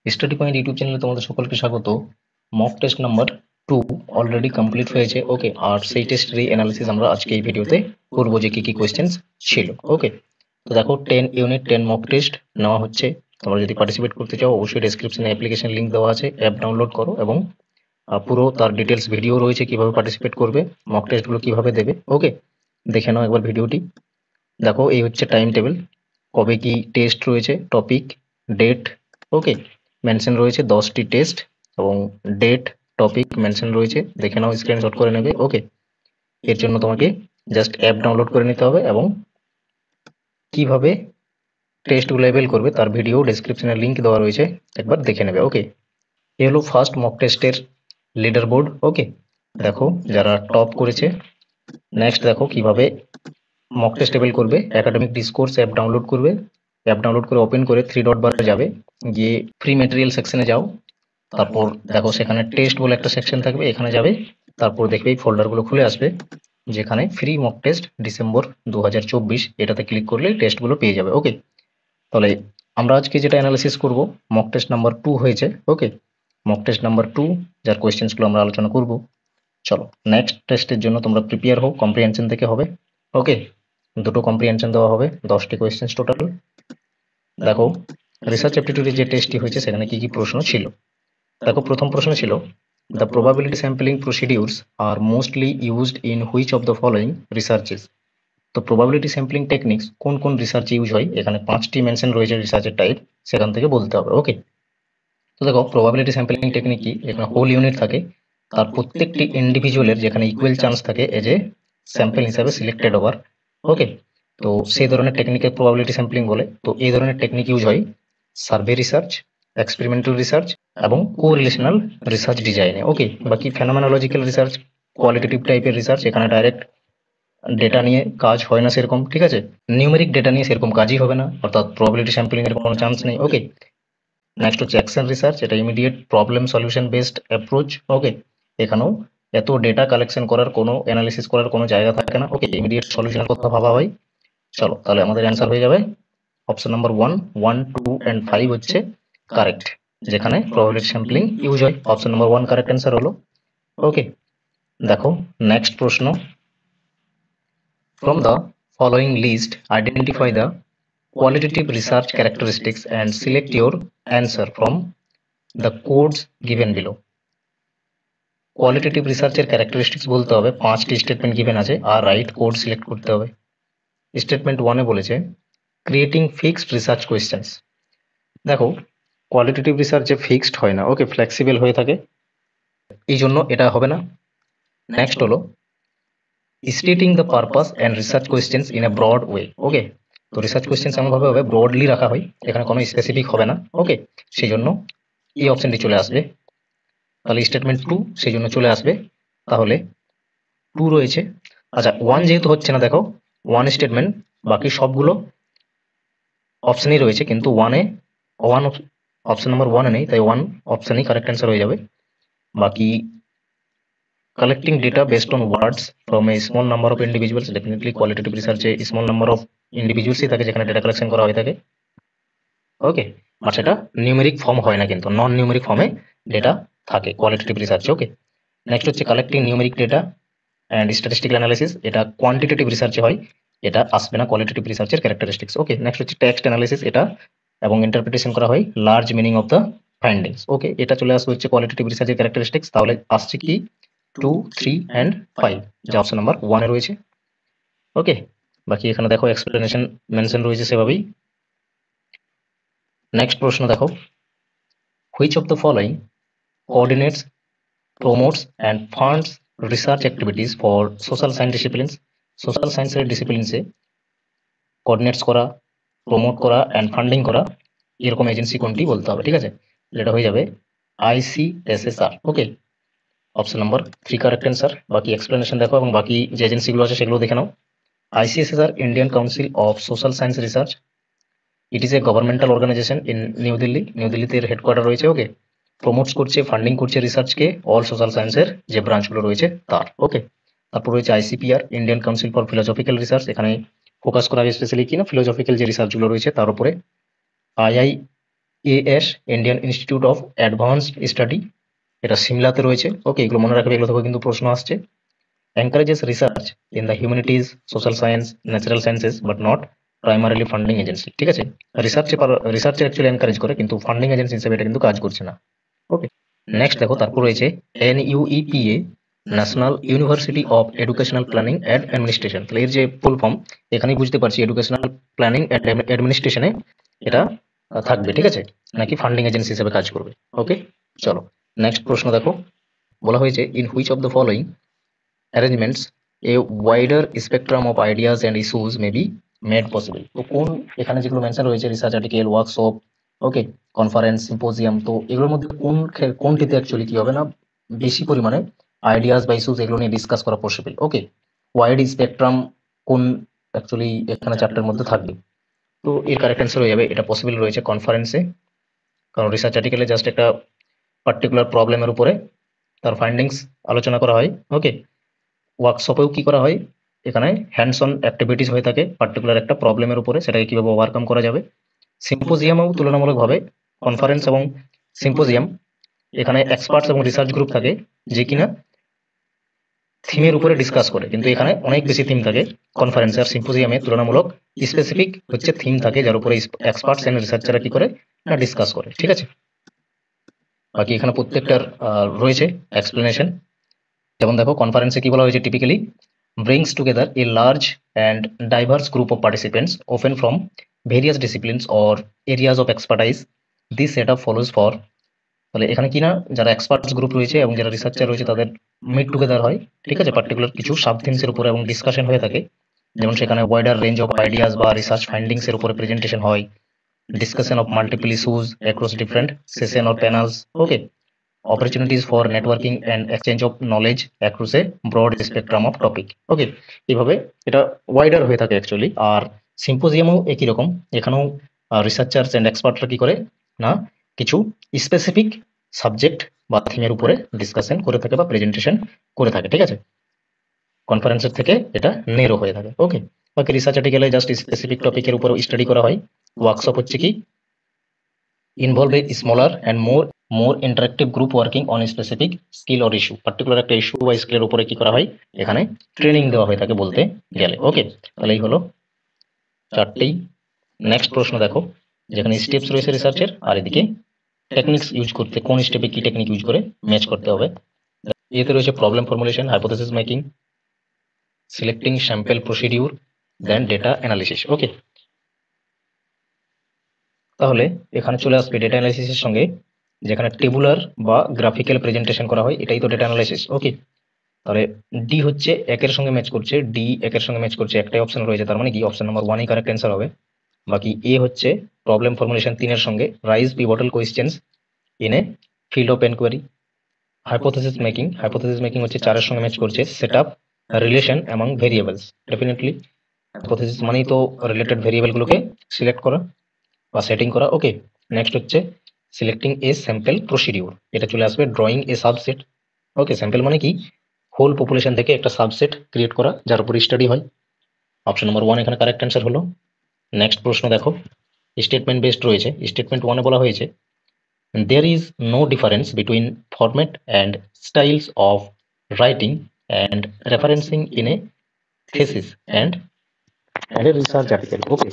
Study point YouTube চ্যানেলে তোমাদের সকলকে স্বাগত। Mock test number 2 already complete হয়েছে। ওকে, আর সেই টেস্টেরই অ্যানালিসিস আমরা আজকে এই ভিডিওতে করব, যে কি কি কোয়েশ্চেন্স ছিল। ওকে, তো দেখো 10 ইউনিট 10 মক টেস্ট নেওয়া হচ্ছে। তোমরা যদি পার্টিসিপেট করতে চাও অবশ্যই ডেসক্রিপশনে অ্যাপ্লিকেশন লিংক দেওয়া আছে, অ্যাপ ডাউনলোড করো এবং পুরো তার ডিটেলস ভিডিও রয়েছে কিভাবে পার্টিসিপেট করবে, মক টেস্টগুলো কিভাবে দেবে। ওকে, দেখে নাও একবার ভিডিওটি। দেখো এই হচ্ছে টাইম টেবিল, কবে কি টেস্ট রয়েছে, টপিক, ডেট। ওকে, মেনশন রয়েছে 10টি টেস্ট এবং ডেট, টপিক মেনশন রয়েছে, দেখে নাও, স্ক্রিনশট করে নেবে। ওকে, এর জন্য তোমাকে জাস্ট অ্যাপ ডাউনলোড করে নিতে হবে এবং কিভাবে টেস্টগুলো অ্যাভেল করবে তার ভিডিও ডেসক্রিপশনে লিংক দেওয়া রয়েছে, একবার দেখে নেবে। ওকে, এ হলো ফার্স্ট মক টেস্টের লিডার বোর্ড। ওকে, দেখো যারা টপ করেছে। নেক্সট দেখো কিভাবে মক টেস্ট অ্যাভেল করবে। একাডেমিক ডিসকোর্স অ্যাপ ডাউনলোড করবে, অ্যাপ ডাউনলোড করে ওপেন করে 3 ডট বারে যাবে, গিয়ে ফ্রি ম্যাটেরিয়াল সেকশনে যাও। তারপর দেখো সেখানে টেস্ট বলে একটা সেকশন থাকবে, এখানে যাবে। তারপর দেখবে এই ফোল্ডারগুলো খুলে আসবে, যেখানে ফ্রি মক টেস্ট ডিসেম্বর 2024 এটাতে ক্লিক করলে টেস্টগুলো পেয়ে যাবে। ওকে, তাহলে আমরা আজকে যেটা অ্যানালিসিস করব, মক টেস্ট নাম্বার 2 হয়েছে। ওকে, মক টেস্ট নাম্বার 2 যার কোয়েশ্চেন্সগুলো আমরা আলোচনা করব। চলো, নেক্সট টেস্টের জন্য তোমরা প্রিপেয়ার হও, কম্প্রিহেনশন থেকে হবে। ওকে, দুটো কম্প্রিহেনশন দেওয়া হবে, 10টি কোয়েশ্চেন্স টোটাল। দেখো রিসার্চ অ্যাপটিটিউডের যে টেস্টটি হয়েছে সেখানে কি কি প্রশ্ন ছিল। দেখো প্রথম প্রশ্ন ছিল, the probability sampling procedures are mostly used in which of the following researches. তো প্রবাবিলিটি স্যাম্পলিং টেকনিক্স কোন কোন রিসার্চে ইউজ হয়, এখানে 5টি মেনশন রয়েছে রিসার্চের টাইপ, সেখান থেকে বলতে হবে। ওকে, তো দেখো প্রবাবিলিটি স্যাম্পলিং টেকনিক কি, এখানে হোল ইউনিট থাকে, তার প্রত্যেকটি ইন্ডিভিজুয়ালের যেখানে ইকুয়াল চান্স থাকে এজ এ স্যাম্পল হিসাবে সিলেক্টেড হওয়ার। ওকে, তো সেই ধরনের টেকনিকে প্রবাবিলিটি স্যাম্পলিং বলে। তো এই ধরনের টেকনিক ইউজ হয় সার্ভে রিসার্চ, এক্সপেরিমেন্টাল রিসার্চ এবং কোরিলেশনাল রিসার্চ ডিজাইনে। ওকে, বাকি ফেনোমেনোলজিক্যাল রিসার্চ, কোয়ালিটেটিভ টাইপের রিসার্চ, এখানে ডাইরেক্ট ডেটা নিয়ে কাজ হয় না সেরকম, ঠিক আছে, নিউমেরিক ডেটা নিয়ে সেরকম কাজই হবে না, অর্থাৎ প্রবাবিলিটি স্যাম্পলিং এর কোনো চান্স নেই। ওকে, নেক্সট হচ্ছে অ্যাকশন রিসার্চ, এটা immediate problem solution based approach. Okay, এখানেও এত ডেটা কালেকশন করার কোনো অ্যানালিসিস করার কোনো জায়গা থাকে না। ওকে, ইমিডিয়েট সলিউশনের কথা ভাবা হয়। চলো তাহলে আমাদের অ্যান্সার হয়ে যাবে অপশন নাম্বার 1, 1, 2 and 5 হচ্ছে কারেক্ট, যেখানে প্রবাবিলিটি স্যাম্পলিং ইউজ হয়। অপশন নাম্বার 1 কারেক্ট অ্যান্সার হলো। ওকে, দেখো নেক্সট প্রশ্ন, from the following list identify the qualitative research characteristics and select your answer from the codes given below. Qualitative রিসার্চের characteristics বলতে হবে, 5টি স্টেটমেন্ট গিভেন আছে আর right code select করতে হবে। স্টেটমেন্ট 1-এ বলেছে ক্রিয়েটিং ফিক্সড রিসার্চ কোয়েশ্চেন্স। দেখো কোয়ালিটেটিভ রিসার্চে ফিক্সড হয় না, ওকে, ফ্লেক্সিবল হয়ে থাকে, এই জন্য এটা হবে না। নেক্সট হলো stating the purpose and research questions in a broad way. Okay, তো রিসার্চ কোয়েশ্চেন্স এমনভাবে হবে ব্রডলি রাখা হয়, এখানে কোনো স্পেসিফিক হবে না। ওকে, সেই জন্য এই অপশনটি চলে আসবে। তাহলে স্টেটমেন্ট 2 সেই জন্য চলে আসবে। তাহলে 2 রয়েছে। আচ্ছা 1 যেহেতু হচ্ছে না, দেখো 1 স্টেটমেন্ট, বাকি সবগুলো অপশনই রয়েছে, কিন্তু 1 অপশন নাম্বার 1 নেই, তাই 1 অপশনই কারেক্ট অ্যান্সার হয়ে যাবে। বাকি collecting data based on words from a small number of individuals, definitely qualitative research A small number of individuals থাকে যেখানে ডেটা কালেকশন করা হয়ে থাকে। ওকে, আর সেটা নিউমেরিক ফর্ম হয় না, কিন্তু নন নিউমেরিক ফর্মে ডেটা থাকে কোয়ালিটেটিভ রিসার্চে। ওকে, নেক্সট হচ্ছে collecting numeric data and statistical analysis, এটা কোয়ান্টিটেটিভ রিসার্চে হয়, এটা আসবে না কোয়ালিটেটিভ রিসার্চের ক্যারেক্টারিস্টিক্স। ওকে, নেক্সট হচ্ছে টেক্সট অ্যানালিসিস, এটা এবং ইন্টারপ্রিটেশন করা হয় large meaning of the findings. Okay, এটা চলে আসবে হচ্ছে কোয়ালিটেটিভ রিসার্চের ক্যারেক্টারিস্টিক্স। তাহলে আসছে কি 2, 3 and 5, যা অপশন নাম্বার 1 এ রয়েছে। ওকে, বাকি এখানে দেখো এক্সপ্লেনেশন মেনশন রয়েছে সেভাবেই। নেক্সট প্রশ্ন দেখো, which of the following coordinates, promotes and funds research activities for social science disciplines. Social সায়েন্সের ডিসিপ্লিনসে কোঅর্ডিনেটস করা, প্রমোট করা অ্যান্ড ফান্ডিং করা এরকম এজেন্সি কোনটি বলতে হবে, ঠিক আছে, যেটা হয়ে যাবে ICSSR। Okay, option number 3 correct answer. বাকি এক্সপ্লেনেশন দেখো এবং বাকি যে এজেন্সিগুলো আছে সেগুলো দেখে নাও। ICSSR, Indian council of social science research, it is a governmental organization in New Delhi, New দিল্লিতে এর হেডকোয়ার্টার রয়েছে। ওকে, প্রমোটস করছে, ফান্ডিং করছে রিসার্চকে অল সোশ্যাল সায়েন্সের যে ব্রাঞ্চগুলো রয়েছে তার। ওকে, তারপর রয়েছে ICPR, Indian council for philosophical research, এখানে ফোকাস করা হয় স্পেশালি কিনা ফিলোসফিক্যাল যে রিসার্চগুলো রয়েছে তার উপরে। As Indian institute of advanced study, এটা সিমলাতে রয়েছে। ওকে, এগুলো মনে রাখবে, এগুলো থেকে কিন্তু প্রশ্ন আসছে। Encourages research in the humanities, social science, natural sciences but not primarily funding agency. ঠিক আছে, রিসার্চে অ্যাকচুয়ালি এনকারেজ করে, কিন্তু ফান্ডিং এজেন্সি হিসেবে এটা কিন্তু কাজ করছে না। ওকে, নেক্সট দেখো, তারপর রয়েছে NUEPA, national university of educational planning and administration. তাহলে এর যে ফুল ফর্ম, এখানেই বুঝতে পারছি এডুকেশনাল প্ল্যানিং অ্যান্ড অ্যাডমিনিস্ট্রেশনে এটা থাকবে। ঠিক আছে, নাকি ফান্ডিং এজেন্সি হিসেবে কাজ করবে। ওকে, চলো নেক্সট প্রশ্ন দেখো, বলা হয়েছে in which of the following arrangements a wider spectrum of ideas and issues may be made possible। তো কোন, এখানে যেগুলো মেনশন রয়েছে রিসার্চ আর্টিকেল, ওয়ার্কশপ, ওকে, কনফারেন্স, সিম্পোজিয়াম, তো এগুলোর মধ্যে কোনটিতে অ্যাকচুয়ালি কি হবে না, বেশি পরিমাণে আইডিয়াস বা ইস্যুস এগুলো নিয়ে ডিসকাস করা পসিবল। ওকে, ওয়াইড স্পেকট্রাম কোন অ্যাকচুয়ালি এখানে চারটার মধ্যে থাকবে, তো এর কারেক্ট অ্যান্সার হয়ে যাবে এটা পসিবল রয়েছে কনফারেন্সে, কারণ রিসার্চ আর্টিকেলে জাস্ট একটা পার্টিকুলার প্রবলেমের উপরে তার ফাইন্ডিংস আলোচনা করা হয়। ওকে, ওয়ার্কশপেও কি করা হয়, এখানে হ্যান্ডস অন অ্যাক্টিভিটিস হয়ে থাকে পার্টিকুলার একটা প্রবলেমের উপরে, সেটাকে কিভাবে ওভারকাম করা যাবে। সিম্পোজিয়ামেও তুলনামূলকভাবে কনফারেন্স এবং সিম্পোজিয়াম, এখানে এক্সপার্টস এবং রিসার্চ গ্রুপ থাকে যে কিনা থিমের উপরে ডিসকাস করে, কিন্তু এখানে অনেক বেশি থিম থাকে কনফারেন্স আর সিম্পোজিয়ামে তুলনামূলক স্পেসিফিক হচ্ছে থিম থাকে, যার উপরে এক্সপার্টস এন্ড রিসার্চাররা কি করে না ডিসকাস করে। ঠিক আছে, বাকি এখানে প্রত্যেকটার রয়েছে এক্সপ্লেনেশন। যেমন দেখো, কনফারেন্সে কি বলা হয়েছে, typically brings together a large and diverse group of participants, often from various disciplines or areas of expertise. This setup follows for, তাহলে এখানে কি না, যারা এক্সপার্টস গ্রুপ রয়েছে এবং যারা রিসার্চার রয়েছে তাদের মিট টুগেদার হয়। ঠিক আছে, পার্টিকুলার কিছু সাব থিমসের উপরে এবং ডিসকাশন হয়ে থাকে, যেমন সেখানে ওয়াইডার রেঞ্জ অফ আইডিয়াস বা রিসার্চ ফাইন্ডিংস এর উপরে প্রেজেন্টেশন হয়, discussion of multiple issues across different session or panels. Okay, opportunities for networking and exchange of knowledge across a broad spectrum of topic। ওকে, এইভাবে এটা ওয়াইডার হয়ে থাকে actually. আর সিম্পোজিয়ামও একই রকম, এখানেও রিসার্চার্স এন্ড এক্সপার্টরা কি করে না কিছু স্পেসিফিক সাবজেক্ট বা থিমের উপরে ডিসকাশন করে থাকে বা প্রেজেন্টেশন করে থাকে। ঠিক আছে, কনফারেন্সের থেকে এটা নেরো হয়ে থাকে। ওকে, বাকি রিসার্চ আর্টিকেলে জাস্ট স্পেসিফিক টপিকের উপর স্টাডি করা হয়। ওয়ার্কশপ হচ্ছে কি involve A smaller and more interactive group working on specific skill or issue, particular একটা ইস্যু বা স্কিলের উপরে কি করা হয়, এখানে ট্রেনিং দেওয়া হয়ে থাকে বলতে গেলে। ওকে, তাহলে এই হলো চারটেই। নেক্সট প্রশ্ন দেখো, যেখানে স্টেপস রয়েছে রিসার্চের, আর এদিকে টেকনিক্স ইউজ করতে কোন স্টেপে কি টেকনিক ইউজ করে ম্যাচ করতে হবে। এতে রয়েছে problem formulation, hypothesis making, selecting sample procedure, then data analysis. Okay, তাহলে এখানে চলে আসবে ডেটা অ্যানালিসিসের সঙ্গে, যেখানে টেবুলার বা গ্রাফিক্যাল প্রেজেন্টেশন করা হয়, এটাই তো ডেটা অ্যানালাইসিস। ওকে, তাহলে ডি হচ্ছে একের সঙ্গে ম্যাচ করছে, ডি একের সঙ্গে ম্যাচ করছে, একটাই অপশন রয়েছে, তার মানে কি অপশন নাম্বার 1 কারেক্ট অ্যান্সার হবে। বাকি এ হচ্ছে প্রবলেম ফর্মুলেশন 3 এর সঙ্গে raise pivotal questions in a field of enquiry. Hypothesis making হচ্ছে 4 এর সঙ্গে ম্যাচ করছে, set up relation among variables. Definitely hypothesis মানেই তো রিলেটেড ভেরিয়েবল গুলোকে সিলেক্ট করা বা সেটিং করা। ওকে, নেক্সট হচ্ছে সিলেক্টিং এ স্যাম্পল প্রসিডিউর, এটা চলে আসবে ড্রয়িং এ সাবসেট। ওকে, স্যাম্পল মানে কি হোল পপুলেশন থেকে একটা সাবসেট ক্রিয়েট করা যার উপর স্টাডি হয়। অপশন নাম্বার 1 এখানে কারেক্ট অ্যান্সার হলো। নেক্সট প্রশ্ন দেখো, স্টেটমেন্ট বেসড রয়েছে। স্টেটমেন্ট 1 এ বলা হয়েছে there is no difference between format and styles of writing and referencing in a thesis and a research article। ওকে,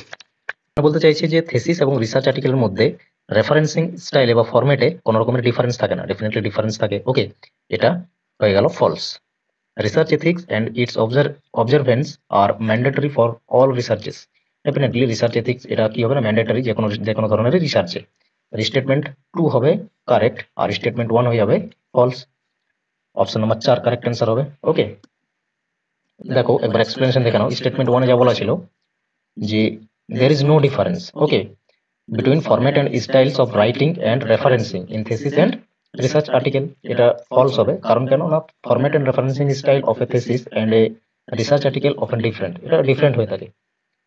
বলতে চাইছি যে থেসিস এবং রিসার্চ আর্টিকেলের মধ্যে রেফারেন্সিং স্টাইলে বা ফরম্যাটে কোনো রকমের ডিফারেন্স থাকে না, ডেফিনেটলি ডিফারেন্স থাকে। ওকে, এটা হয়ে গেল false. Research ethics and its observance are mandatory for all researches. Definitely research ethics এটা কি হবে না, ম্যান্ডেটরি যে কোনো ধরনের রিসার্চে। স্টেটমেন্ট 2 হবে কারেক্ট আর স্টেটমেন্ট 1 হয়ে যাবে false. Option number 4 correct answer হবে। ওকে, দেখো একবার এক্সপ্লেনেশন দেখে নাও। স্টেটমেন্ট 1 এ যা বলা ছিল যে there is no difference, okay, between format and styles of writing and referencing in thesis and research article, এটা false হবে। কারণ কেন না, format and referencing style of a thesis and a research article often different, এটা different হয়ে থাকে।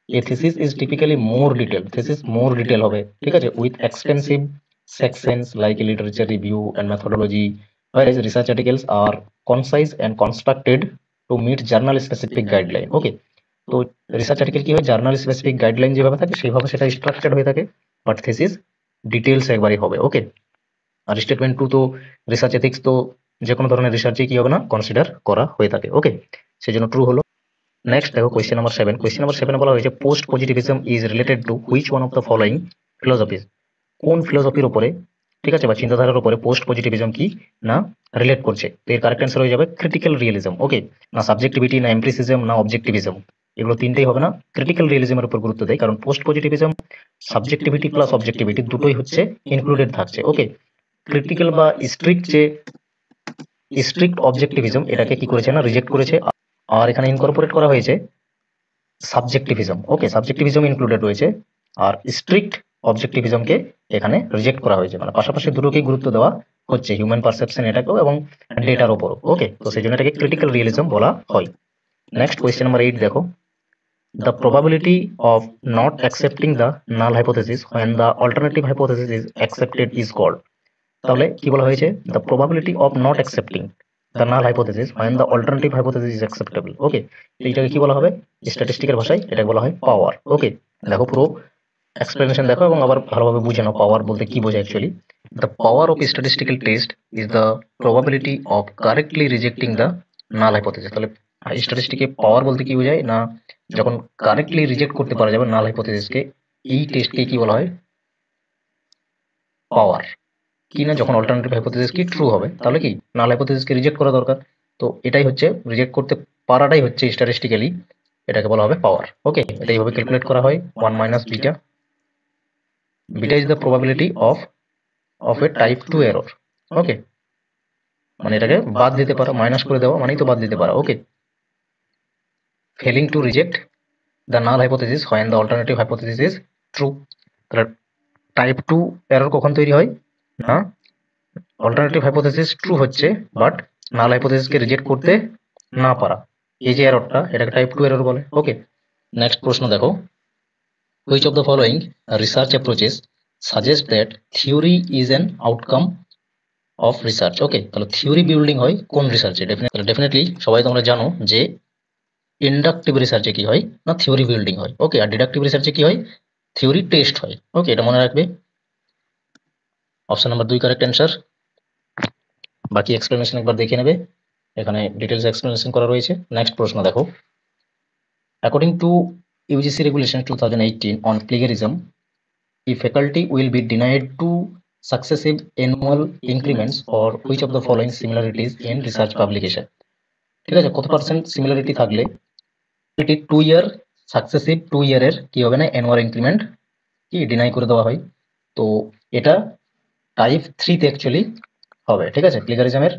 a thesis is typically more detailed, thesis more detail হবে, ঠিক আছে, with extensive sections like literature review and methodology, whereas research articles are concise and constructed to meet journal specific guideline। okay, তো research article কি হয়, journal specific guideline যেভাবে থাকে সেইভাবে সেটা স্ট্রাকচার্ড হয়ে থাকে, বাট থিসিস ডিটেলস একবারই হবে। ওকে, আর স্টেটমেন্ট 2 তো রিসার্চ এথিক্স তো যে কোনো ধরনের রিসার্চে কি হবে না, কনসিডার করা হয়ে থাকে। ওকে, সেই জন্য ট্রু হলো। নেক্সট দেখো কোয়েশ্চেন নাম্বার 7। কোয়েশ্চেন নাম্বার 7 বলা হয়েছে post positivism is related to which one of the following philosophies. কোন ফিলোসফির উপরে, ঠিক আছে, বা চিন্তাধারার উপরে পোস্ট পজিটিভিজম কি না রিলেট করছে। তো এর কারেক্ট অ্যান্সার হয়ে যাবে ক্রিটিক্যাল রিয়েলিজম। ওকে, না সাবজেক্টিভিটি, না এমপ্রিসিজম, না অবজেক্টিভিজম, এগুলো তিনটেই হবে না, ক্রিটিক্যাল রিয়েলিজমের উপর গুরুত্ব দেয়। কারণ post positivism subjectivity plus objectivity দুটোই হচ্ছে ইনক্লুডেড থাকছে। ওকে, ক্রিটিক্যাল বা স্ট্রিক্ট অবজেক্টিভিজম এটাকে কি করেছে না, রিজেক্ট করেছে। আর এখানে ইনকর্পোরেট করা হয়েছে সাবজেক্টিভিজম। ওকে, সাবজেক্টিভিজম ইনক্লুডেড রয়েছে, আর স্ট্রিক্ট অবজেক্টিভিজমকে এখানে রিজেক্ট করা হয়েছে। মানে পাশাপাশি দুটোকেই গুরুত্ব দেওয়া হচ্ছে, হিউম্যান পারসেপশন এটাকেও এবং ডেটার ওপরও। ওকে, তো সেই জন্য এটাকে ক্রিটিক্যাল রিয়েলিজম বলা হয়। নেক্সট কোয়েশ্চেন নাম্বার 8 দেখো, the probability of not accepting the null hypothesis when the alternative hypothesis is accepted is called। তাহলে কি বলা হয়েছে, the probability of not accepting the null hypothesis when the alternative hypothesis is acceptable। ওকে, এইটাকে কি বলা হবে, স্ট্যাটিস্টিকের ভাষায় এটাকে বলা হয় পাওয়ার। ওকে, দেখো পুরো এক্সপ্লেনেশন দেখো এবং আবার ভালোভাবে বুঝে নাও পাওয়ার বলতে কি বোঝায় actually. the power of statistical test is the probability of correctly rejecting the null hypothesis। তাহলে স্ট্যাটিস্টিকে পাওয়ার বলতে কি বোঝায় না, যখন কারেক্টলি রিজেক্ট করতে পারা যাবে নাল হাইপোথিসিসকে, এই টেস্টকে কি বলা হয়, পাওয়ার। কি না, যখন অল্টারনেটিভ হাইপোথিসিস কি ট্রু হবে, তাহলে কি নাল হাইপোথিসিসকে রিজেক্ট করা দরকার। তো এটাই হচ্ছে, রিজেক্ট করতে পারাটাই হচ্ছে স্ট্যাটিস্টিক্যালি এটাকে বলা হবে পাওয়ার। ওকে, এটা এইভাবে ক্যালকুলেট করা হয় 1 minus beta. Beta is the probability of a type 2 error. Okay, মানে এটাকে বাদ দিতে পারা, মাইনাস করে দেওয়া মানেই তো বাদ দিতে পারা। Okay, failing to reject the null hypothesis when the alternative hypothesis is true। তাহলে টাইপ 2 এরর কখন তৈরি হয় না, অল্টারনেটিভ হাইপোথিসিস ট্রু হচ্ছে বাট নাল হাইপোথিসিসকে রিজেক্ট করতে না পারা, এই যে এররটা, এটাকে টাইপ 2 এরর বলে। ওকে, নেক্সট প্রশ্ন দেখো, which of the following research approaches suggest that theory is an outcome of research। ওকে, তাহলে থিওরি বিল্ডিং হয় কোন রিসার্চে, ডেফিনেটলি সবাই তোমরা জানো যে ইন্ডাকটিভ রিসার্চে কি হয় না, থিওরি বিল্ডিং হয়। ওকে, আর ডিডাকটিভ রিসার্চে কি হয়, থিওরি টেস্ট হয়। ওকে, এটা মনে রাখবে। Option number 2 correct answer. বাকি এক্সপ্লেনেশন একবার দেখে নেবে, এখানে ডিটেলস এক্সপ্লেনেশন করা রয়েছে। নেক্সট প্রশ্ন দেখো, according to UGC regulation 2018 on plagiarism, a faculty will be denied 2 successive annual increments for which of the following similarities in research publication। ঠিক আছে, কত পার্সেন্ট সিমিলারিটি থাকলে 2 ইয়ার সাকসেসিভ 2 ইয়ারের কি হবে না, অ্যানুয়াল ইনক্রিমেন্ট কি ডিনাই করে দেওয়া হয়। তো এটা টাইপ 3 তে অ্যাকচুয়ালি হবে। ঠিক আছে, প্লেগারিজমের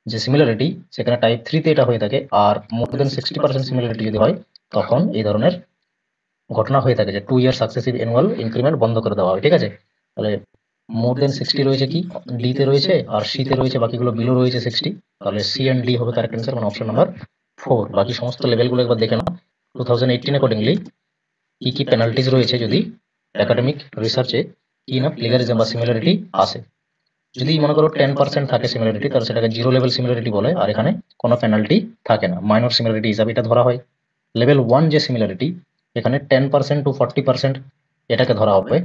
যে সিমিলারিটি সেখানে টাইপ 3 তে এটা হয়ে থাকে, আর মোর দেন 60% সিমিলারিটি যদি হয় তখন এই ধরনের ঘটনা হয়ে থাকে যে 2 ইয়ার সাকসেসিভ অ্যানুয়াল ইনক্রিমেন্ট বন্ধ করে দেওয়া হয়। ঠিক আছে, তাহলে মোর দেন 60 রয়েছে কি ডি তে রয়েছে, আর সি তে রয়েছে, বাকিগুলো বিলো রয়েছে 60। তাহলে সি এন্ড ডি হবে কারেক্ট অ্যান্সার, মানে অপশন নাম্বার 4। বাকি সমস্ত লেভেলগুলো একবার দেখে নাও 2018 অ্যাকর্ডিংলি কি কি পেনাল্টিজ রয়েছে যদি একাডেমিক রিসার্চে কি না প্লেগারিজম বা সিমিলারিটি আসে। যদি মনে করো 10% থাকে সিমিলারিটি, তাহলে সেটাকে জিরো লেভেল সিমিলারিটি বলে, আর এখানে কোনো পেনাল্টি থাকে না, মাইনর সিমিলারিটি হিসাবে এটা ধরা হয়। লেভেল 1 যে সিমিলারিটি, এখানে 10% টু 40% এটাকে ধরা হবে।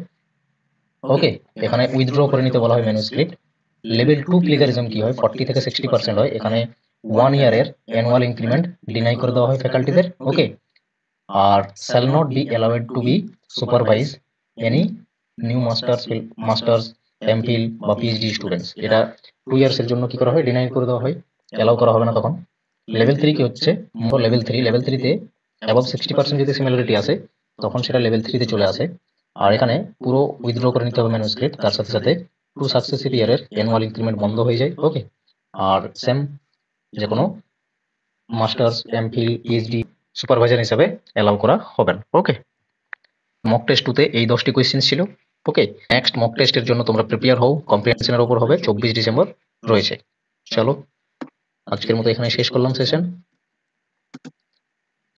ওকে, এখানে উইথড্র করে নিতে বলা হয় ম্যানুস্ক্রিপ্ট। লেভেল 2 প্লেগারিজম কি হয়, 40 থেকে 60% হয়, এখানে 1 ইয়ারের অ্যানুয়াল ইনক্রিমেন্ট ডিনাই করে দেওয়া হয় ফ্যাকাল্টিদের। ওকে, আর shall not be allowed to be supervise any new masters MPhil বা পিএইচডি স্টুডেন্টস। এটা 2 ইয়ার্স এর জন্য কি করা হয়, ডিনাই করে দেওয়া হয়, অ্যালাউ করা হবে না তখন। লেভেল 3 কি হচ্ছে, লেভেল 3 তে অ্যাবভ 60% যদি সিমিলারিটি আসে তখন সেটা লেভেল 3 তে চলে আসে, আর এখানে পুরো উইথড্র করে নিতে হবে ম্যানুস্ক্রিপ্ট, তার সাথে সাথে 2 সাকসেসিভ ইয়ারের অ্যানুয়াল ইনক্রিমেন্ট বন্ধ হয়ে যায়। ওকে, আর সেম যে কোনো মাস্টার্স এমফিল পিএইচডি সুপারভাইজার হিসাবে অ্যালাউ করা হবে না। ওকে, মক টেস্ট 2 তে এই 10টি কোয়েশ্চেন ছিল। ওকে, নেক্সট মক টেস্টের জন্য তোমরা প্রিপেয়ার হও, কম্প্রিহেনশনের উপর হবে, 24 ডিসেম্বর রয়েছে। চলো আজকের মতো এখানে শেষ করলাম সেশন।